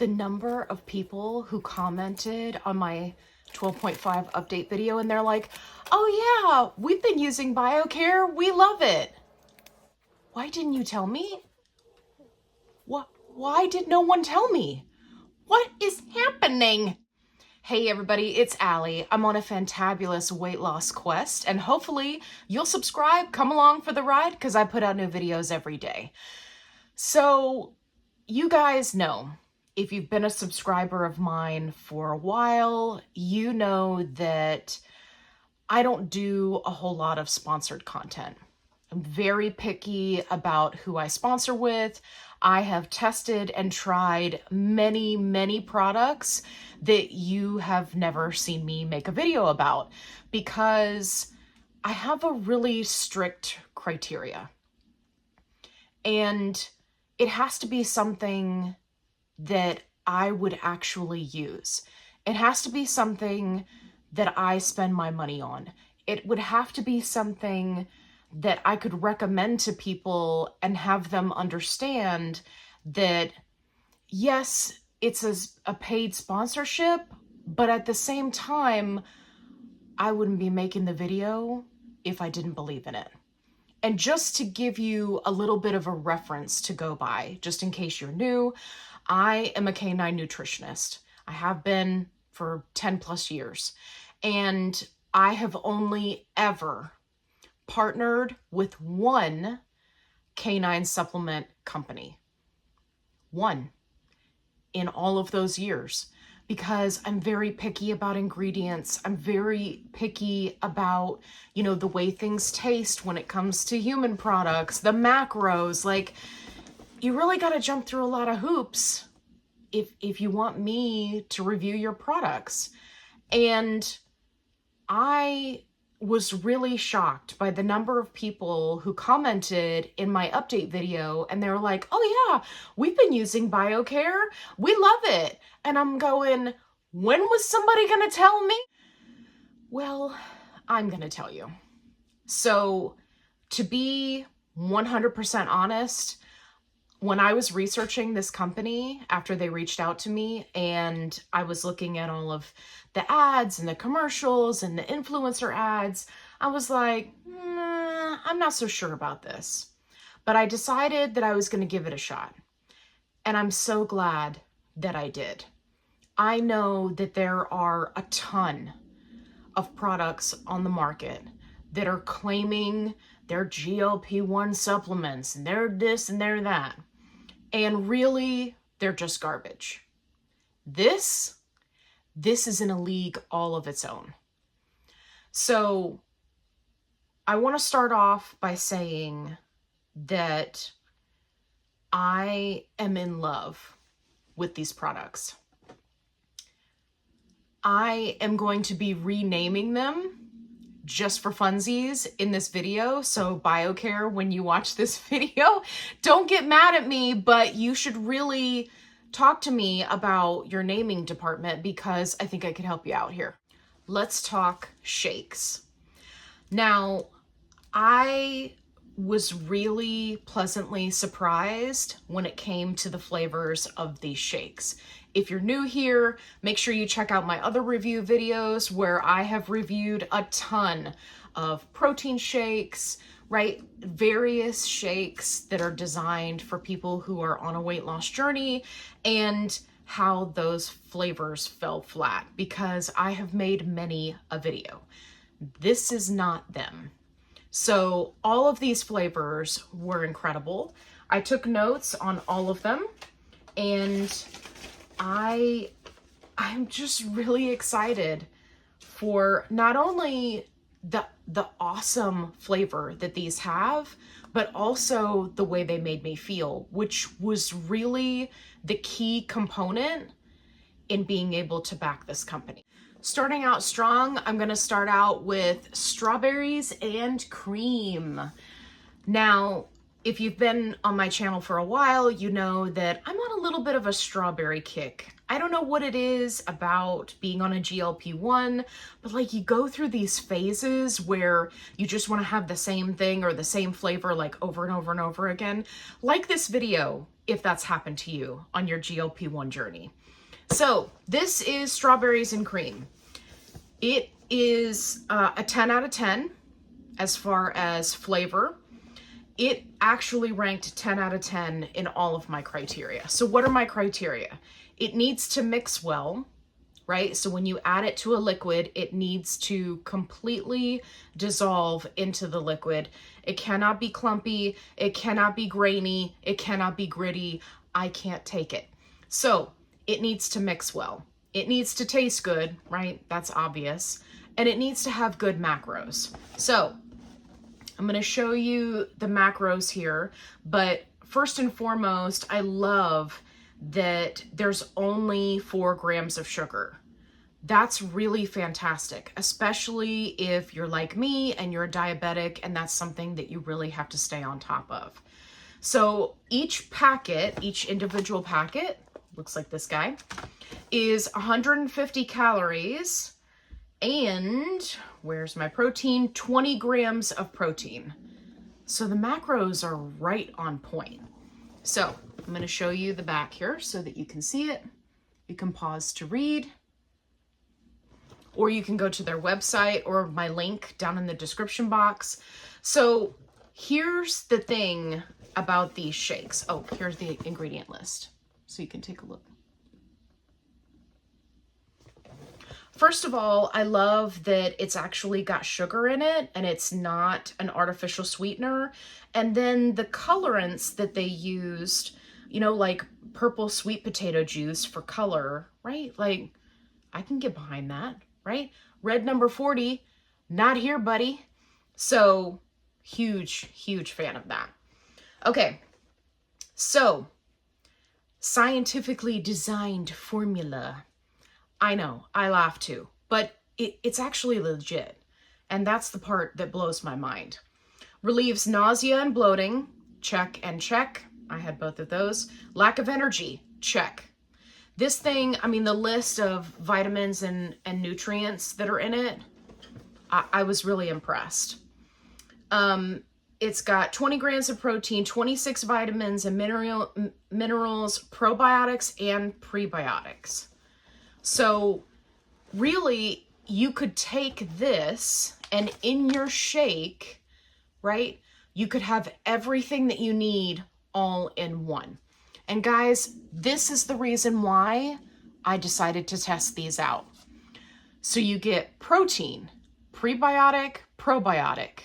the number of people who commented on my 12.5 update video and they're like, oh yeah, we've been using Biocare, we love it. Why didn't you tell me? Why did no one tell me? What is happening? Hey everybody, it's Allie. I'm on a fantabulous weight loss quest and hopefully you'll subscribe, come along for the ride because I put out new videos every day. So you guys know, if you've been a subscriber of mine for a while, you know that I don't do a whole lot of sponsored content. I'm very picky about who I sponsor with. I have tested and tried many, many products that you have never seen me make a video about because I have a really strict criteria. And it has to be something that I would actually use. It has to be something that I spend my money on. It would have to be something that I could recommend to people and have them understand that, yes, it's a paid sponsorship, but at the same time, I wouldn't be making the video if I didn't believe in it. And just to give you a little bit of a reference to go by, just in case you're new, I am a canine nutritionist. I have been for 10 plus years. And I have only ever partnered with one canine supplement company. One in all of those years. Because I'm very picky about ingredients. I'm very picky about, the way things taste when it comes to human products, the macros. Like, you really got to jump through a lot of hoops if you want me to review your products. And I was really shocked by the number of people who commented in my update video and they were like, oh yeah, we've been using Biocare. We love it. And I'm going, when was somebody going to tell me? Well, I'm going to tell you. So to be 100% honest, when I was researching this company after they reached out to me and I was looking at all of the ads and the commercials and the influencer ads, I was like, I'm not so sure about this. But I decided that I was going to give it a shot. And I'm so glad that I did. I know that there are a ton of products on the market that are claiming they're GLP1 supplements and they're this and they're that. And really, they're just garbage. This is in a league all of its own. So I want to start off by saying that I am in love with these products. I am going to be renaming them just for funsies in this video. So Biocare, when you watch this video, don't get mad at me, but you should really talk to me about your naming department because I think I could help you out here. Let's talk shakes. Now, I was really pleasantly surprised when it came to the flavors of these shakes. If you're new here, make sure you check out my other review videos where I have reviewed a ton of protein shakes, right? Various shakes that are designed for people who are on a weight loss journey and how those flavors fell flat because I have made many a video. This is not them. So all of these flavors were incredible. I took notes on all of them and I'm just really excited for not only the awesome flavor that these have, but also the way they made me feel, which was really the key component in being able to back this company. Starting out strong, I'm going to start out with strawberries and cream. Now, if you've been on my channel for a while, you know that I'm on a little bit of a strawberry kick. I don't know what it is about being on a GLP1, but like you go through these phases where you just want to have the same thing or the same flavor like over and over and over again. Like this video, if that's happened to you on your GLP-1 journey. So this is strawberries and cream. It is a 10 out of 10 as far as flavor. It actually ranked 10 out of 10 in all of my criteria. So what are my criteria? It needs to mix well, right? So when you add it to a liquid, it needs to completely dissolve into the liquid. It cannot be clumpy. It cannot be grainy. It cannot be gritty. I can't take it. So it needs to mix well. It needs to taste good, right? That's obvious. And it needs to have good macros. So I'm going to show you the macros here, but first and foremost, I love that there's only 4 grams of sugar. That's really fantastic, especially if you're like me and you're a diabetic and that's something that you really have to stay on top of. So each packet, each individual packet, looks like this guy, is 150 calories and, where's my protein? 20 grams of protein. So the macros are right on point. So I'm going to show you the back here so that you can see it. You can pause to read, or you can go to their website or my link down in the description box. So here's the thing about these shakes. Oh, here's the ingredient list so you can take a look. First of all, I love that it's actually got sugar in it and it's not an artificial sweetener. And then the colorants that they used, you know, like purple sweet potato juice for color, right? Like, I can get behind that, right? Red number 40, not here, buddy. So huge, huge fan of that. Okay, so scientifically designed formula. I know, I laugh too, but it's actually legit. And that's the part that blows my mind. Relieves nausea and bloating, check and check. I had both of those. Lack of energy, check. This thing, I mean, the list of vitamins and nutrients that are in it, I was really impressed. It's got 20 grams of protein, 26 vitamins and minerals, probiotics and prebiotics. So really, you could take this and in your shake, right, you could have everything that you need all in one. And guys, this is the reason why I decided to test these out. So you get protein, prebiotic, probiotic.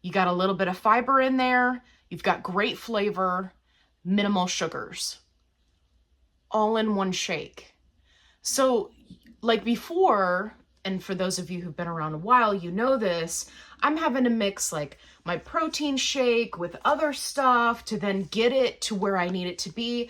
You got a little bit of fiber in there. You've got great flavor, minimal sugars, all in one shake. So like before, and for those of you who've been around a while, you know this, I'm having to mix like my protein shake with other stuff to then get it to where I need it to be.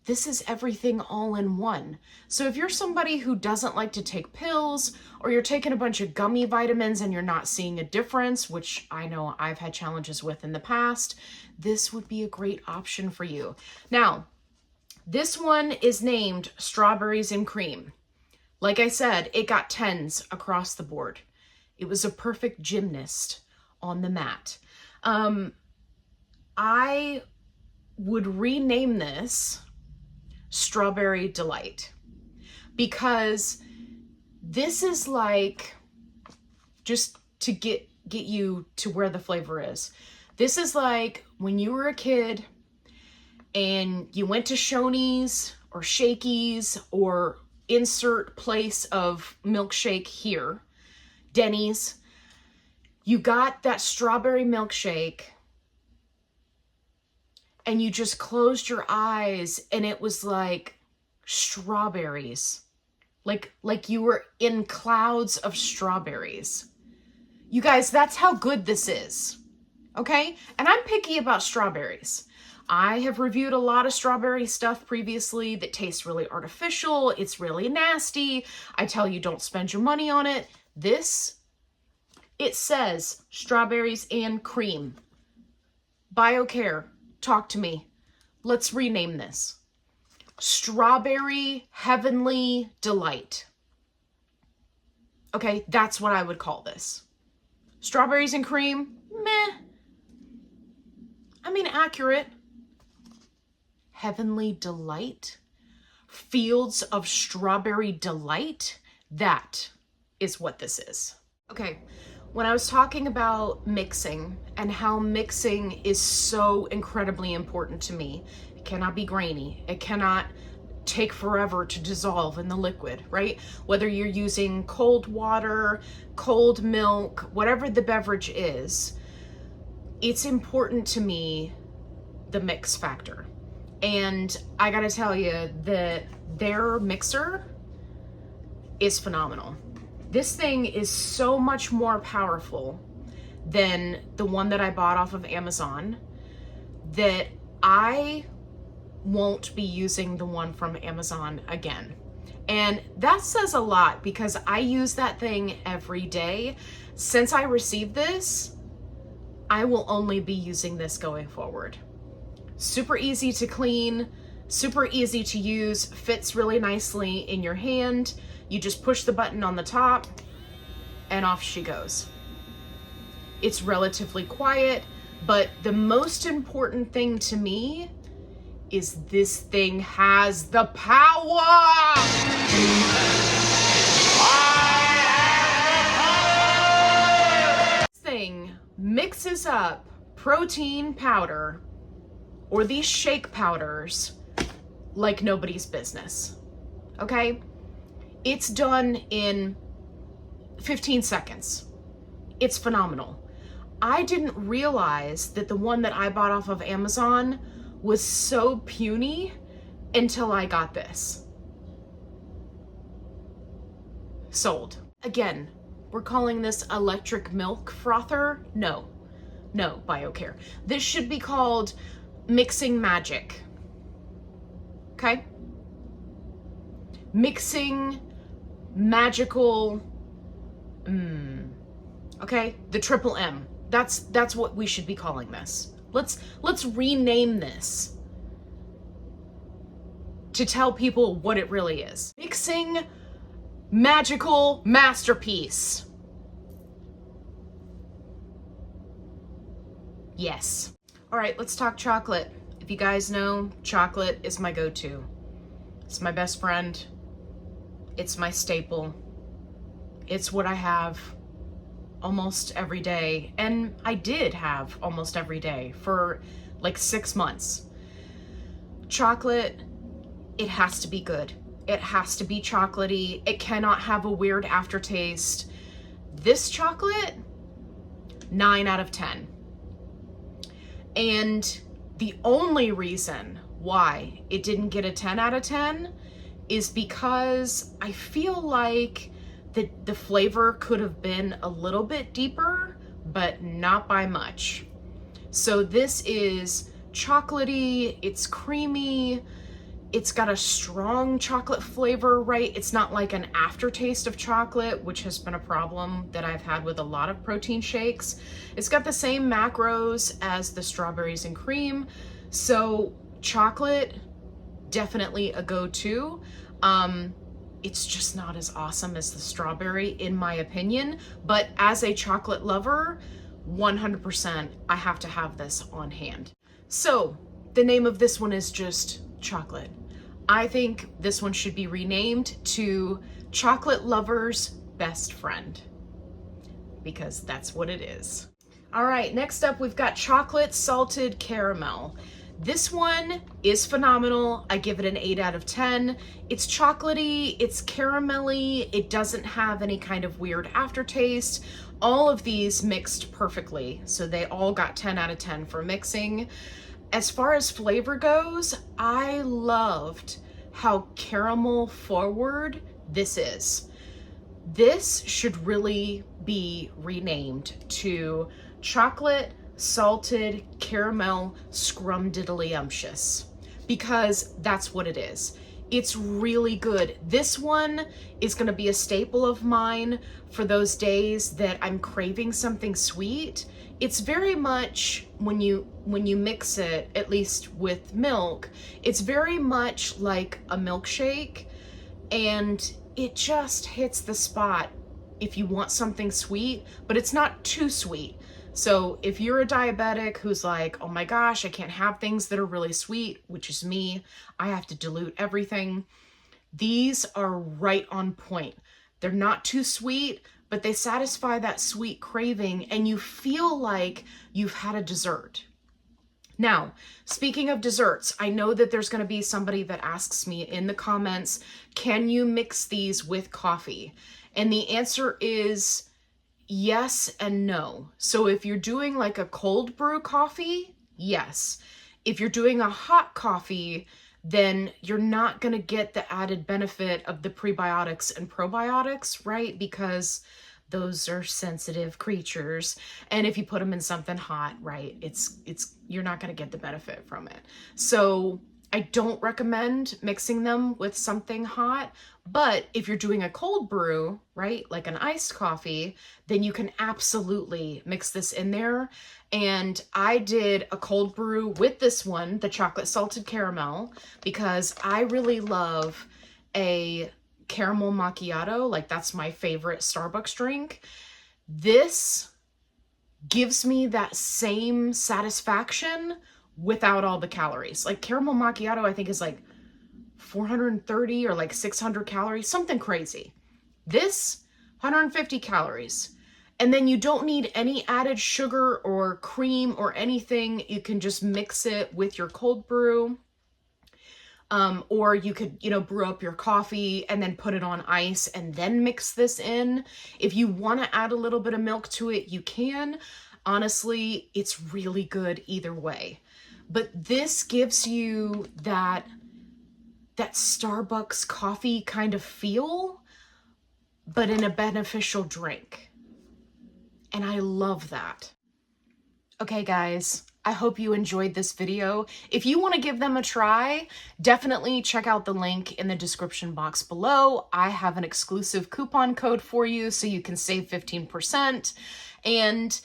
This is everything all in one. So if you're somebody who doesn't like to take pills, or you're taking a bunch of gummy vitamins and you're not seeing a difference, which I know I've had challenges with in the past, this would be a great option for you. Now, this one is named Strawberries and Cream. Like I said, it got 10s across the board. It was a perfect gymnast on the mat. I would rename this Strawberry Delight because this is like, just to get you to where the flavor is. This is like when you were a kid and you went to Shoney's or Shakey's or insert place of milkshake here, Denny's. You got that strawberry milkshake and you just closed your eyes and it was like strawberries. Like you were in clouds of strawberries. You guys, that's how good this is. Okay? And I'm picky about strawberries. I have reviewed a lot of strawberry stuff previously that tastes really artificial. It's really nasty. I tell you, don't spend your money on it. This, it says strawberries and cream. Biocare, talk to me. Let's rename this. Strawberry Heavenly Delight. Okay, that's what I would call this. Strawberries and cream, meh. I mean, accurate. heavenly delight, fields of strawberry delight. That is what this is. Okay, when I was talking about mixing and how mixing is so incredibly important to me, it cannot be grainy. It cannot take forever to dissolve in the liquid, right? Whether you're using cold water, cold milk, whatever the beverage is, it's important to me, the mix factor. And I gotta tell you that their mixer is phenomenal. This thing is so much more powerful than the one that I bought off of Amazon that I won't be using the one from Amazon again. And that says a lot because I use that thing every day. Since I received this, I will only be using this going forward. Super easy to clean, super easy to use, fits really nicely in your hand. You just push the button on the top and off she goes. It's relatively quiet, but the most important thing to me is this thing has the power! This thing mixes up protein powder or these shake powders like nobody's business, okay? It's done in 15 seconds. It's phenomenal. I didn't realize that the one that I bought off of Amazon was so puny until I got this. Sold. Again, we're calling this electric milk frother? No, Biocare. This should be called mixing magic. Okay? Mixing magical, okay? The triple M. That's what we should be calling this. Let's rename this to tell people what it really is. Mixing magical masterpiece. Yes. All right, let's talk chocolate. If you guys know, chocolate is my go-to. It's my best friend. It's my staple. It's what I have almost every day. And I did have almost every day for like 6 months. Chocolate, it has to be good. It has to be chocolatey. It cannot have a weird aftertaste. This chocolate, 9 out of 10. And the only reason why it didn't get a 10 out of 10 is because I feel like the flavor could have been a little bit deeper, but not by much. So this is chocolatey, it's creamy, it's got a strong chocolate flavor, right? It's not like an aftertaste of chocolate, which has been a problem that I've had with a lot of protein shakes. It's got the same macros as the strawberries and cream. So chocolate, definitely a go-to. It's just not as awesome as the strawberry, in my opinion. But as a chocolate lover, 100%, I have to have this on hand. So the name of this one is just chocolate. I think this one should be renamed to Chocolate Lover's Best Friend, because that's what it is. All right, next up we've got chocolate salted caramel. This one is phenomenal. I give it an 8 out of 10. It's chocolatey, it's caramelly, it doesn't have any kind of weird aftertaste. All of these mixed perfectly, so they all got 10 out of 10 for mixing. As far as flavor goes, I loved how caramel forward this is. This should really be renamed to chocolate salted caramel scrumdiddlyumptious, because that's what it is. It's really good. This one is going to be a staple of mine for those days that I'm craving something sweet. It's very much, when you mix it, at least with milk, it's very much like a milkshake, and it just hits the spot if you want something sweet, but it's not too sweet. So if you're a diabetic who's like, oh my gosh, I can't have things that are really sweet, which is me, I have to dilute everything. These are right on point. They're not too sweet, but they satisfy that sweet craving and you feel like you've had a dessert. Now, speaking of desserts, I know that there's going to be somebody that asks me in the comments, can you mix these with coffee? And the answer is yes and no. So if you're doing like a cold brew coffee, yes. If you're doing a hot coffee, then you're not going to get the added benefit of the prebiotics and probiotics, right? Because those are sensitive creatures. And if you put them in something hot, right, you're not going to get the benefit from it. So I don't recommend mixing them with something hot, but if you're doing a cold brew, right, like an iced coffee, then you can absolutely mix this in there. And I did a cold brew with this one, the chocolate salted caramel, because I really love a caramel macchiato. Like that's my favorite Starbucks drink. This gives me that same satisfaction without all the calories. Like caramel macchiato, I think is like 430 or like 600 calories, something crazy. This, 150 calories. And then you don't need any added sugar or cream or anything. You can just mix it with your cold brew. Or you could, brew up your coffee and then put it on ice and then mix this in. If you want to add a little bit of milk to it, you can. Honestly, it's really good either way. But this gives you that Starbucks coffee kind of feel, but in a beneficial drink. And I love that. Okay, guys, I hope you enjoyed this video. If you want to give them a try, definitely check out the link in the description box below. I have an exclusive coupon code for you so you can save 15%. And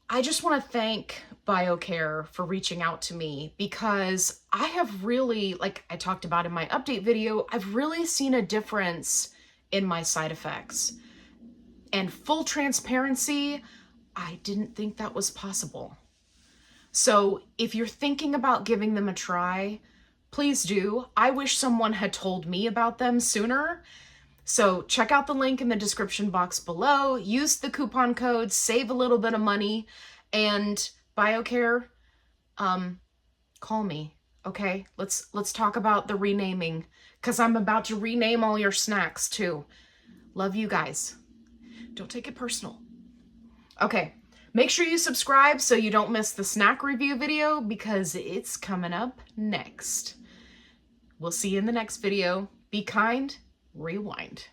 I just want to thank Biocare for reaching out to me because I have really, like I talked about in my update video, I've really seen a difference in my side effects. And full transparency, I didn't think that was possible. So if you're thinking about giving them a try, please do. I wish someone had told me about them sooner. So check out the link in the description box below. Use the coupon code, save a little bit of money, and Biocare, call me, okay? Let's talk about the renaming, because I'm about to rename all your snacks too. Love you guys. Don't take it personal. Okay, make sure you subscribe so you don't miss the snack review video because it's coming up next. We'll see you in the next video. Be kind, rewind.